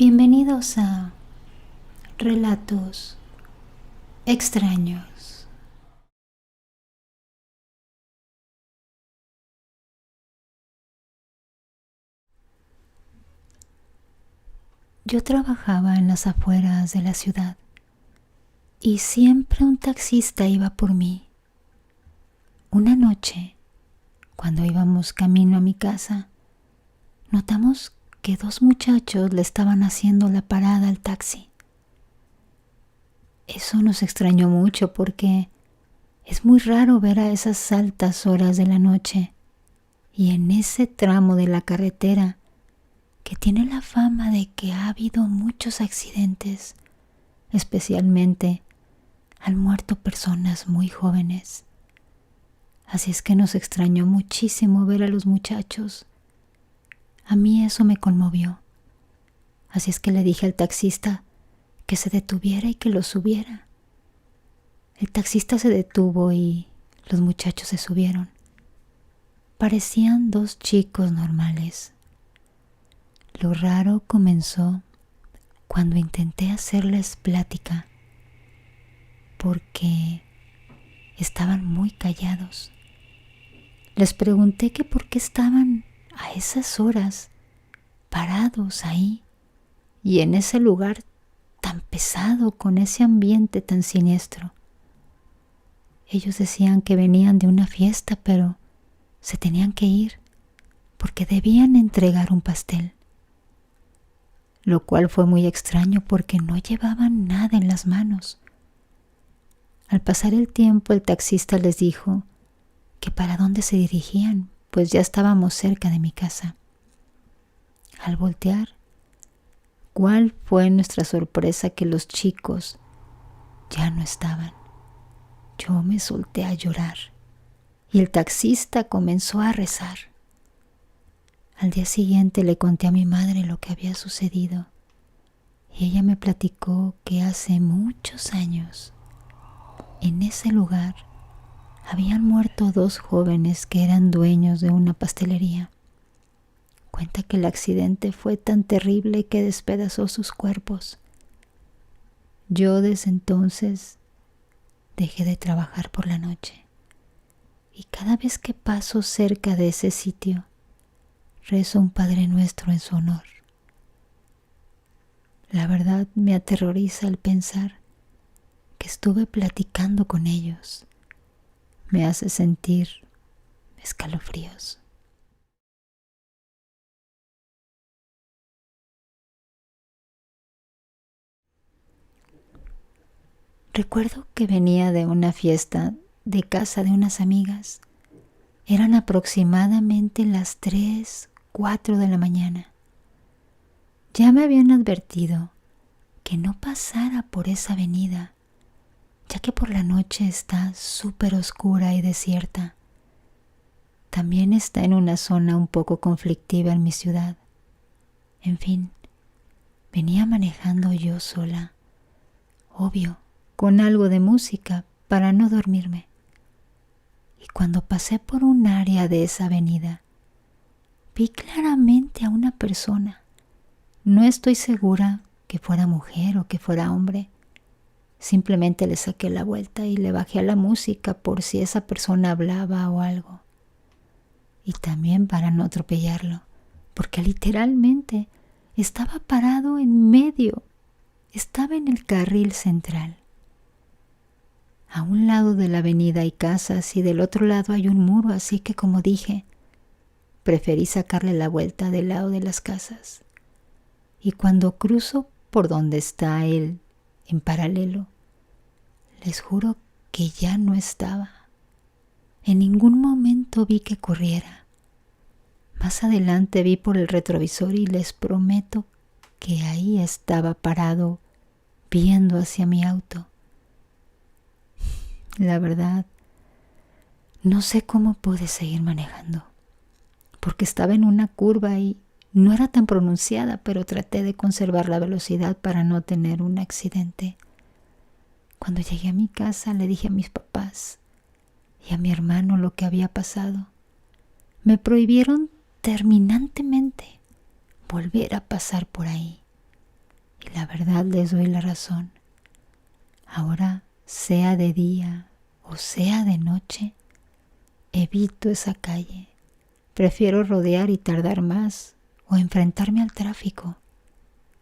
Bienvenidos a Relatos Extraños. Yo trabajaba en las afueras de la ciudad y siempre un taxista iba por mí. Una noche, cuando íbamos camino a mi casa, notamos que dos muchachos le estaban haciendo la parada al taxi. Eso nos extrañó mucho porque es muy raro ver a esas altas horas de la noche y en ese tramo de la carretera que tiene la fama de que ha habido muchos accidentes, especialmente han muerto personas muy jóvenes. Así es que nos extrañó muchísimo ver a los muchachos. A mí eso me conmovió. Así es que le dije al taxista que se detuviera y que los subiera. El taxista se detuvo y los muchachos se subieron. Parecían dos chicos normales. Lo raro comenzó cuando intenté hacerles plática, porque estaban muy callados. Les pregunté que por qué estaban a esas horas parados ahí y en ese lugar tan pesado, con ese ambiente tan siniestro. Ellos decían que venían de una fiesta, pero se tenían que ir porque debían entregar un pastel, lo cual fue muy extraño porque no llevaban nada en las manos. Al pasar el tiempo, el taxista les dijo que para dónde se dirigían, pues ya estábamos cerca de mi casa. Al voltear, ¿cuál fue nuestra sorpresa que los chicos ya no estaban? Yo me solté a llorar y el taxista comenzó a rezar. Al día siguiente le conté a mi madre lo que había sucedido y ella me platicó que hace muchos años en ese lugar habían muerto dos jóvenes que eran dueños de una pastelería. Cuenta que el accidente fue tan terrible que despedazó sus cuerpos. Yo desde entonces dejé de trabajar por la noche y cada vez que paso cerca de ese sitio rezo un Padre Nuestro en su honor. La verdad me aterroriza el pensar que estuve platicando con ellos. Me hace sentir escalofríos. Recuerdo que venía de una fiesta de casa de unas amigas. Eran aproximadamente las 3, 4 de la mañana. Ya me habían advertido que no pasara por esa avenida, ya que por la noche está súper oscura y desierta. También está en una zona un poco conflictiva en mi ciudad. En fin, venía manejando yo sola, obvio, con algo de música para no dormirme. Y cuando pasé por un área de esa avenida, vi claramente a una persona. No estoy segura que fuera mujer o que fuera hombre. Simplemente le saqué la vuelta y le bajé a la música por si esa persona hablaba o algo. Y también para no atropellarlo, porque literalmente estaba parado en medio. Estaba en el carril central. A un lado de la avenida hay casas y del otro lado hay un muro, así que como dije, preferí sacarle la vuelta del lado de las casas. Y cuando cruzo por donde está él en paralelo, les juro que ya no estaba. En ningún momento vi que corriera. Más adelante vi por el retrovisor y les prometo que ahí estaba parado viendo hacia mi auto. La verdad, no sé cómo pude seguir manejando, porque estaba en una curva y no era tan pronunciada, pero traté de conservar la velocidad para no tener un accidente. Cuando llegué a mi casa le dije a mis papás y a mi hermano lo que había pasado. Me prohibieron terminantemente volver a pasar por ahí. Y la verdad les doy la razón. Ahora, sea de día o sea de noche, evito esa calle. Prefiero rodear y tardar más o enfrentarme al tráfico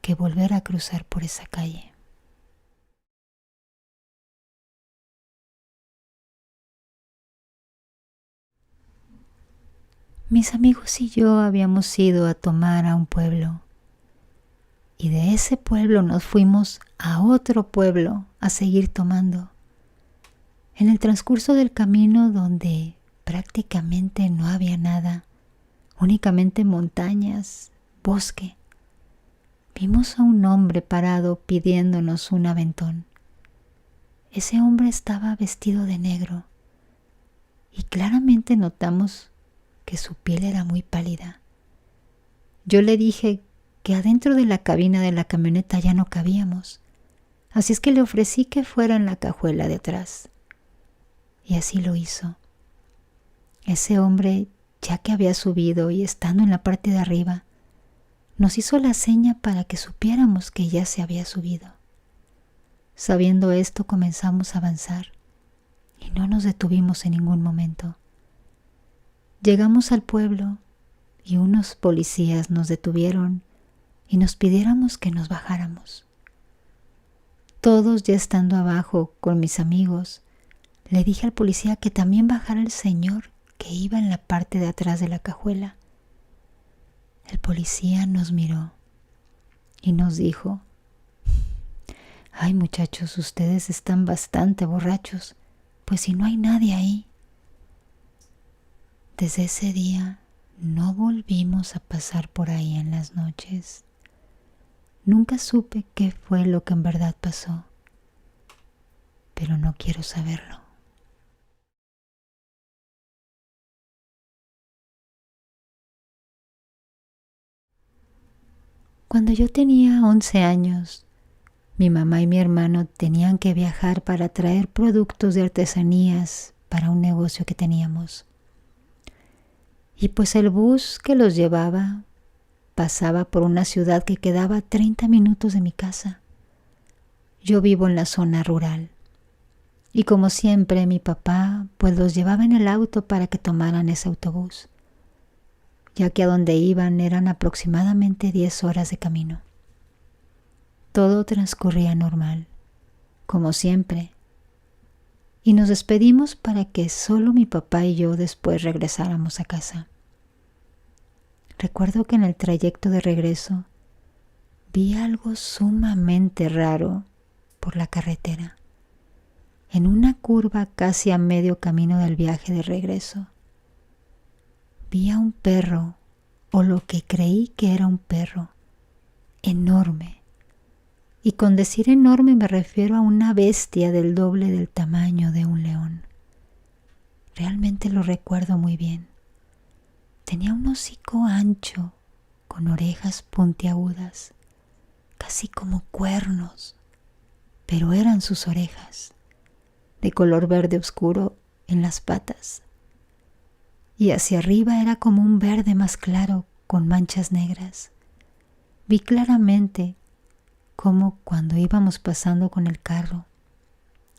que volver a cruzar por esa calle. Mis amigos y yo habíamos ido a tomar a un pueblo y de ese pueblo nos fuimos a otro pueblo a seguir tomando. En el transcurso del camino, donde prácticamente no había nada, únicamente montañas, bosque, vimos a un hombre parado pidiéndonos un aventón. Ese hombre estaba vestido de negro y claramente notamos que su piel era muy pálida. Yo le dije que adentro de la cabina de la camioneta ya no cabíamos, así es que le ofrecí que fuera en la cajuela de atrás. Y así lo hizo. Ese hombre, ya que había subido y estando en la parte de arriba, nos hizo la seña para que supiéramos que ya se había subido. Sabiendo esto, comenzamos a avanzar y no nos detuvimos en ningún momento. Llegamos al pueblo y unos policías nos detuvieron y nos pidiéramos que nos bajáramos. Todos ya estando abajo con mis amigos, le dije al policía que también bajara el señor que iba en la parte de atrás de la cajuela. El policía nos miró y nos dijo: «Ay, muchachos, ustedes están bastante borrachos, pues si no hay nadie ahí». Desde ese día no volvimos a pasar por ahí en las noches. Nunca supe qué fue lo que en verdad pasó, pero no quiero saberlo. Cuando yo tenía 11 años, mi mamá y mi hermano tenían que viajar para traer productos de artesanías para un negocio que teníamos. Y pues el bus que los llevaba pasaba por una ciudad que quedaba a 30 minutos de mi casa. Yo vivo en la zona rural. Y como siempre, mi papá pues los llevaba en el auto para que tomaran ese autobús, ya que a donde iban eran aproximadamente 10 horas de camino. Todo transcurría normal, como siempre, y nos despedimos para que solo mi papá y yo después regresáramos a casa. Recuerdo que en el trayecto de regreso vi algo sumamente raro por la carretera. En una curva casi a medio camino del viaje de regreso, vi a un perro, o lo que creí que era un perro, enorme. Y con decir enorme me refiero a una bestia del doble del tamaño de un león. Realmente lo recuerdo muy bien. Tenía un hocico ancho, con orejas puntiagudas, casi como cuernos, pero eran sus orejas, de color verde oscuro en las patas, y hacia arriba era como un verde más claro con manchas negras. Vi claramente cómo cuando íbamos pasando con el carro,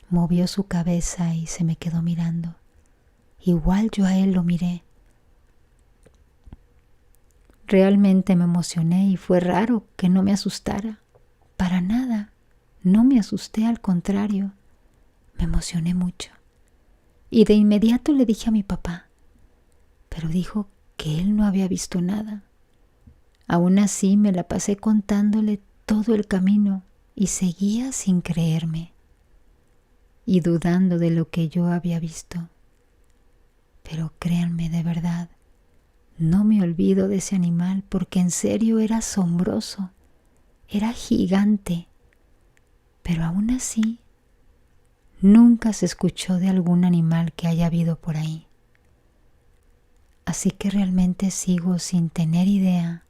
movió su cabeza y se me quedó mirando. Igual yo a él lo miré. Realmente me emocioné y fue raro que no me asustara. Para nada, no me asusté, al contrario. Me emocioné mucho y de inmediato le dije a mi papá, pero dijo que él no había visto nada. Aún así me la pasé contándole todo el camino y seguía sin creerme y dudando de lo que yo había visto. Pero créanme, de verdad, no me olvido de ese animal porque en serio era asombroso, era gigante, pero aún así nunca se escuchó de algún animal que haya habido por ahí. Así que realmente sigo sin tener idea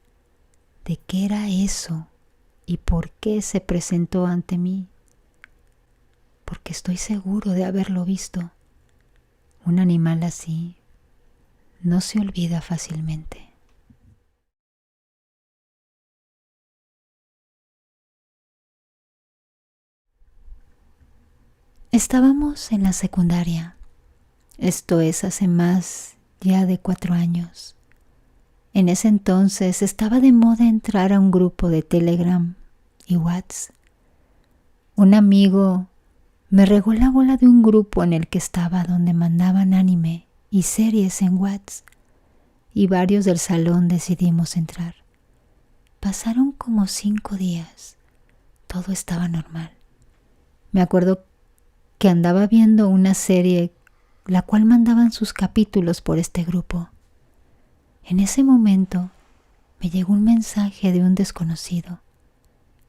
de qué era eso y por qué se presentó ante mí, porque estoy seguro de haberlo visto. Un animal así no se olvida fácilmente. Estábamos en la secundaria. Esto es hace más ya de 4 años. En ese entonces estaba de moda entrar a un grupo de Telegram y WhatsApp. Un amigo me regó la bola de un grupo en el que estaba donde mandaban anime y series en WhatsApp, y varios del salón decidimos entrar. Pasaron como 5 días. Todo estaba normal. Me acuerdo que andaba viendo una serie la cual mandaban sus capítulos por este grupo. En ese momento me llegó un mensaje de un desconocido.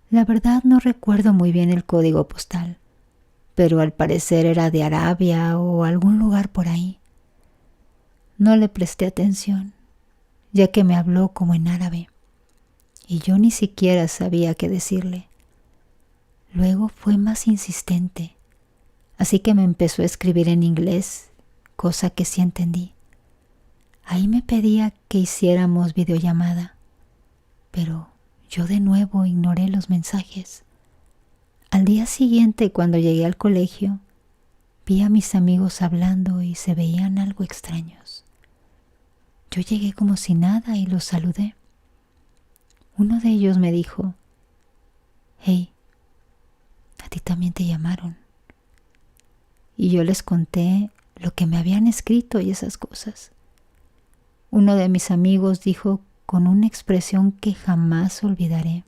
La verdad no recuerdo muy bien el código postal, pero al parecer era de Arabia o algún lugar por ahí. No le presté atención, ya que me habló como en árabe, y yo ni siquiera sabía qué decirle. Luego fue más insistente, así que me empezó a escribir en inglés, cosa que sí entendí. Ahí me pedía que hiciéramos videollamada, pero yo de nuevo ignoré los mensajes. Al día siguiente, cuando llegué al colegio, vi a mis amigos hablando y se veían algo extraños. Yo llegué como si nada y los saludé. Uno de ellos me dijo: «Hey, a ti también te llamaron». Y yo les conté lo que me habían escrito y esas cosas. Uno de mis amigos dijo con una expresión que jamás olvidaré,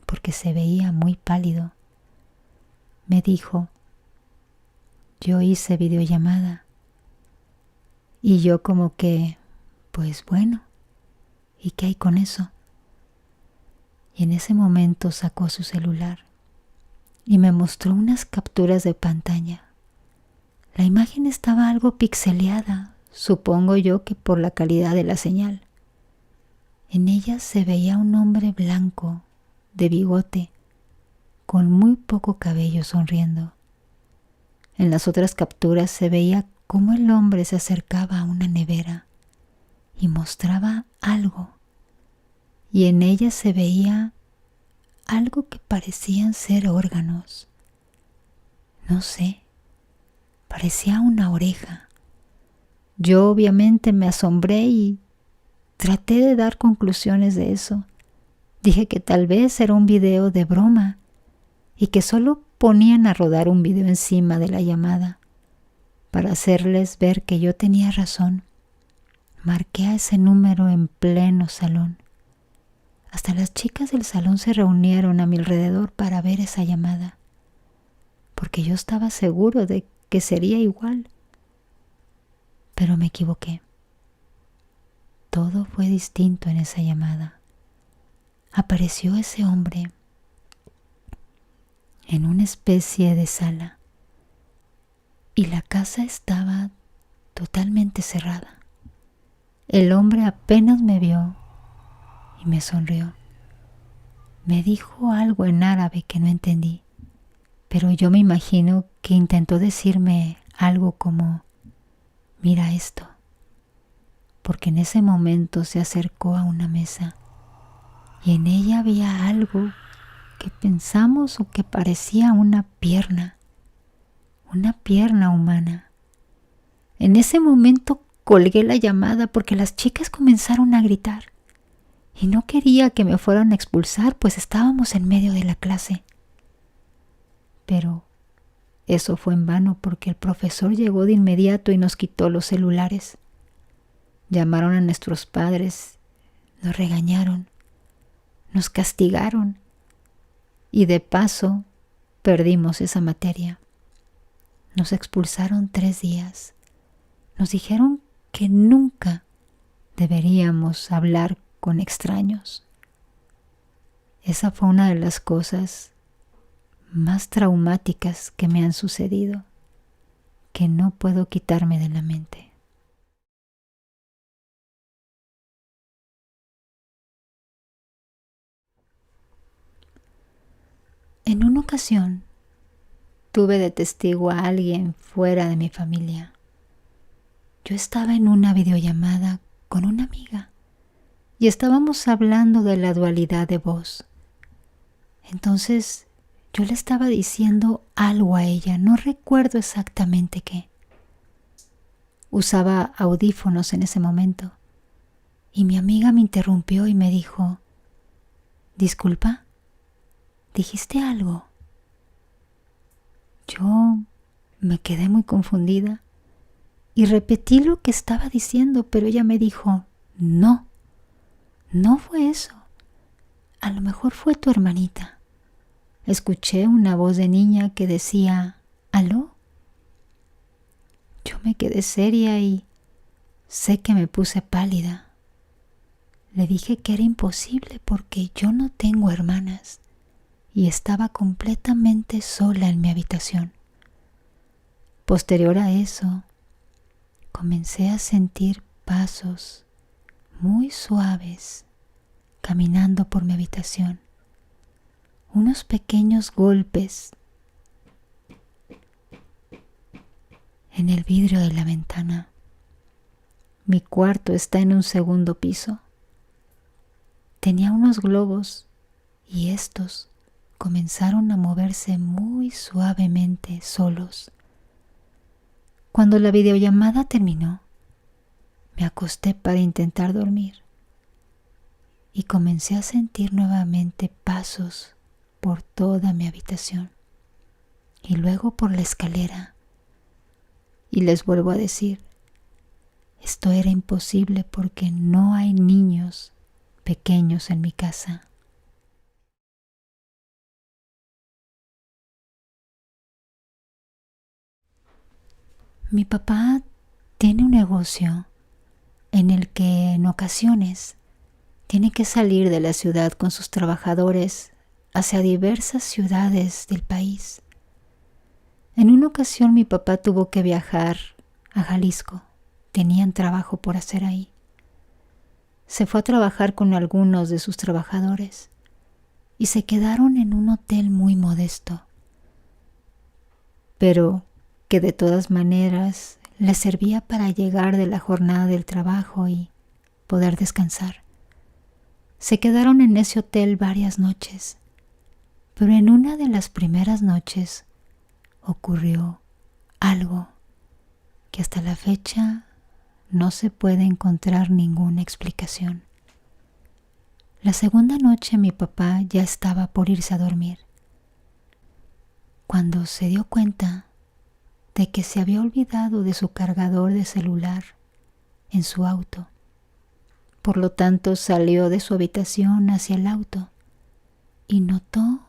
porque se veía muy pálido. Me dijo: «Yo hice videollamada». Y yo como que, pues bueno, ¿y qué hay con eso? Y en ese momento sacó su celular y me mostró unas capturas de pantalla. La imagen estaba algo pixeleada, supongo yo que por la calidad de la señal. En ella se veía un hombre blanco, de bigote, con muy poco cabello, sonriendo. En las otras capturas se veía cómo el hombre se acercaba a una nevera y mostraba algo, y en ella se veía algo que parecían ser órganos. No sé, parecía una oreja. Yo obviamente me asombré y traté de dar conclusiones de eso. Dije que tal vez era un video de broma y que solo ponían a rodar un video encima de la llamada para hacerles ver que yo tenía razón. Marqué a ese número en pleno salón. Hasta las chicas del salón se reunieron a mi alrededor para ver esa llamada, porque yo estaba seguro de que sería igual. Pero me equivoqué. Todo fue distinto en esa llamada. Apareció ese hombre en una especie de sala y la casa estaba totalmente cerrada. El hombre apenas me vio y me sonrió. Me dijo algo en árabe que no entendí, pero yo me imagino que intentó decirme algo como: «Mira esto», porque en ese momento se acercó a una mesa y en ella había algo que pensamos o que parecía una pierna humana. En ese momento colgué la llamada porque las chicas comenzaron a gritar y no quería que me fueran a expulsar, pues estábamos en medio de la clase. Pero eso fue en vano porque el profesor llegó de inmediato y nos quitó los celulares. Llamaron a nuestros padres, nos regañaron, nos castigaron y de paso perdimos esa materia. Nos expulsaron 3 días. Nos dijeron que nunca deberíamos hablar con extraños. Esa fue una de las cosas más traumáticas que me han sucedido, que no puedo quitarme de la mente. En una ocasión tuve de testigo a alguien fuera de mi familia. Yo estaba en una videollamada con una amiga y estábamos hablando de la dualidad de voz. Entonces Yo le estaba diciendo algo a ella, no recuerdo exactamente qué. Usaba audífonos en ese momento y mi amiga me interrumpió y me dijo: «Disculpa, ¿dijiste algo?». Yo me quedé muy confundida y repetí lo que estaba diciendo, pero ella me dijo: «No, no fue eso. A lo mejor fue tu hermanita». Escuché una voz de niña que decía: «¿Aló?». Yo me quedé seria y sé que me puse pálida. Le dije que era imposible porque yo no tengo hermanas y estaba completamente sola en mi habitación. Posterior a eso, comencé a sentir pasos muy suaves caminando por mi habitación, unos pequeños golpes en el vidrio de la ventana. Mi cuarto está en un segundo piso. Tenía unos globos y estos comenzaron a moverse muy suavemente solos. Cuando la videollamada terminó, me acosté para intentar dormir y comencé a sentir nuevamente pasos por toda mi habitación y luego por la escalera. Y les vuelvo a decir, esto era imposible porque no hay niños pequeños en mi casa. Mi papá tiene un negocio en el que en ocasiones tiene que salir de la ciudad con sus trabajadores hacia diversas ciudades del país. En una ocasión mi papá tuvo que viajar a Jalisco. Tenían trabajo por hacer ahí. Se fue a trabajar con algunos de sus trabajadores y se quedaron en un hotel muy modesto, pero que de todas maneras les servía para llegar de la jornada del trabajo y poder descansar. Se quedaron en ese hotel varias noches, pero en una de las primeras noches ocurrió algo que hasta la fecha no se puede encontrar ninguna explicación. La segunda noche mi papá ya estaba por irse a dormir, cuando se dio cuenta de que se había olvidado de su cargador de celular en su auto. Por lo tanto, salió de su habitación hacia el auto y notó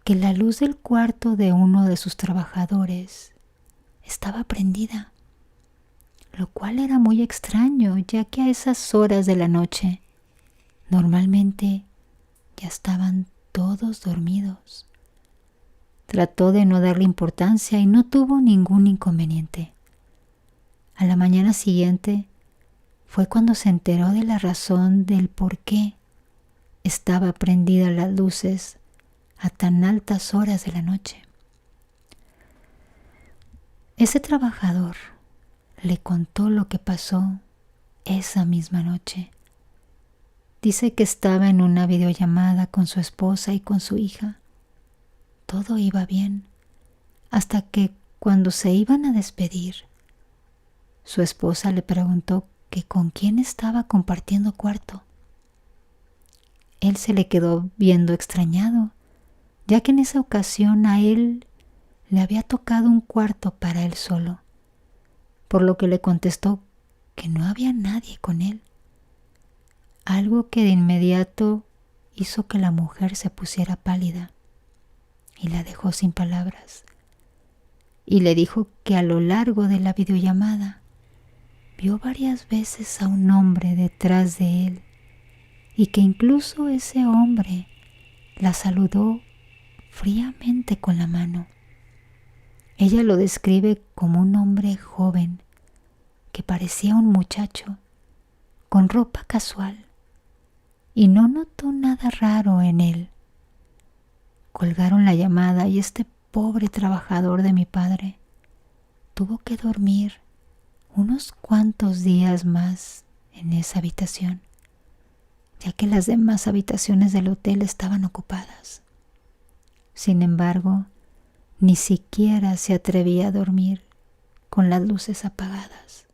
que la luz del cuarto de uno de sus trabajadores estaba prendida, lo cual era muy extraño, ya que a esas horas de la noche normalmente ya estaban todos dormidos. Trató de no darle importancia y no tuvo ningún inconveniente. A la mañana siguiente fue cuando se enteró de la razón del por qué estaba prendida las luces a tan altas horas de la noche. Ese trabajador le contó lo que pasó esa misma noche. Dice que estaba en una videollamada con su esposa y con su hija. Todo iba bien, hasta que cuando se iban a despedir, su esposa le preguntó que con quién estaba compartiendo cuarto. Él se le quedó viendo extrañado, ya que en esa ocasión a él le había tocado un cuarto para él solo, por lo que le contestó que no había nadie con él. Algo que de inmediato hizo que la mujer se pusiera pálida y la dejó sin palabras. Y le dijo que a lo largo de la videollamada vio varias veces a un hombre detrás de él y que incluso ese hombre la saludó fríamente con la mano. Ella lo describe como un hombre joven que parecía un muchacho con ropa casual y no notó nada raro en él. Colgaron la llamada y este pobre trabajador de mi padre tuvo que dormir unos cuantos días más en esa habitación, ya que las demás habitaciones del hotel estaban ocupadas. Sin embargo, ni siquiera se atrevía a dormir con las luces apagadas.